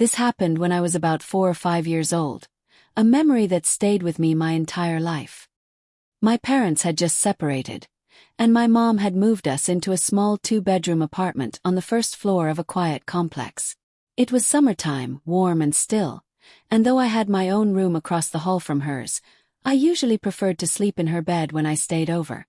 This happened when I was about 4 or 5 years old, a memory that stayed with me my entire life. My parents had just separated, and my mom had moved us into a small 2-bedroom apartment on the first floor of a quiet complex. It was summertime, warm and still, and though I had my own room across the hall from hers, I usually preferred to sleep in her bed when I stayed over.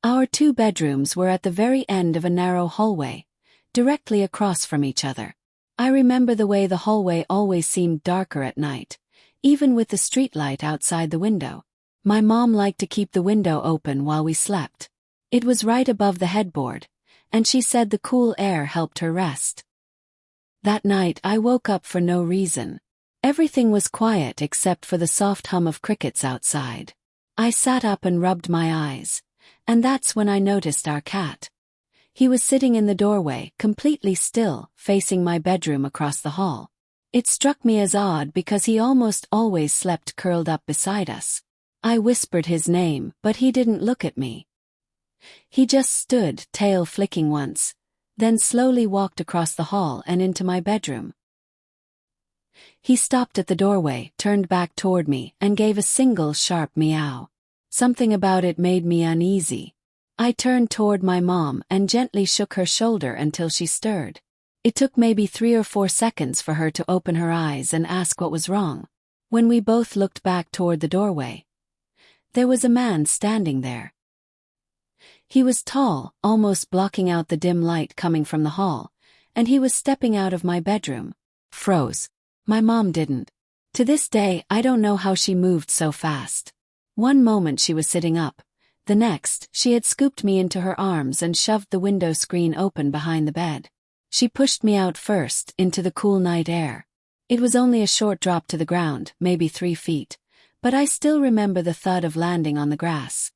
Our 2 bedrooms were at the very end of a narrow hallway, directly across from each other. I remember the way the hallway always seemed darker at night, even with the streetlight outside the window. My mom liked to keep the window open while we slept. It was right above the headboard, and she said the cool air helped her rest. That night I woke up for no reason. Everything was quiet except for the soft hum of crickets outside. I sat up and rubbed my eyes, and that's when I noticed our cat. He was sitting in the doorway, completely still, facing my bedroom across the hall. It struck me as odd because he almost always slept curled up beside us. I whispered his name, but he didn't look at me. He just stood, tail flicking once, then slowly walked across the hall and into my bedroom. He stopped at the doorway, turned back toward me, and gave a single sharp meow. Something about it made me uneasy. I turned toward my mom and gently shook her shoulder until she stirred. It took maybe 3 or 4 seconds for her to open her eyes and ask what was wrong. When we both looked back toward the doorway, there was a man standing there. He was tall, almost blocking out the dim light coming from the hall, and he was stepping out of my bedroom. Froze. My mom didn't. To this day, I don't know how she moved so fast. One moment she was sitting up. The next, she had scooped me into her arms and shoved the window screen open behind the bed. She pushed me out first, into the cool night air. It was only a short drop to the ground, maybe 3 feet, but I still remember the thud of landing on the grass.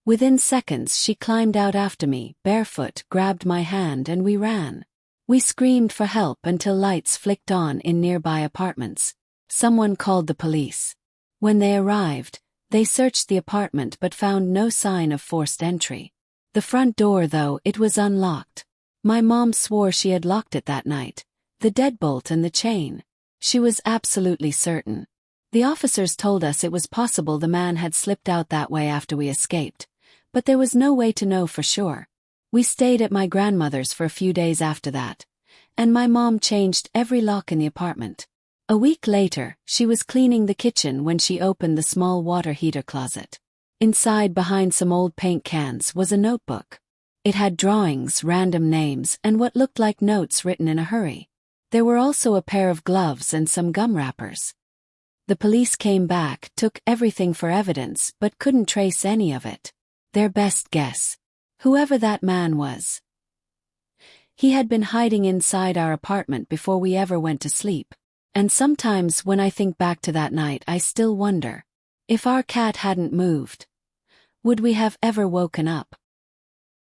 Within seconds she climbed out after me, barefoot, grabbed my hand and we ran. We screamed for help until lights flicked on in nearby apartments. Someone called the police. When they arrived, they searched the apartment but found no sign of forced entry. The front door, though, it was unlocked. My mom swore she had locked it that night, the deadbolt and the chain. She was absolutely certain. The officers told us it was possible the man had slipped out that way after we escaped, but there was no way to know for sure. We stayed at my grandmother's for a few days after that, and my mom changed every lock in the apartment. A week later, she was cleaning the kitchen when she opened the small water heater closet. Inside, behind some old paint cans, was a notebook. It had drawings, random names, and what looked like notes written in a hurry. There were also a pair of gloves and some gum wrappers. The police came back, took everything for evidence, but couldn't trace any of it. Their best guess. Whoever that man was. He had been hiding inside our apartment before we ever went to sleep. And sometimes when I think back to that night, I still wonder, if our cat hadn't moved, would we have ever woken up?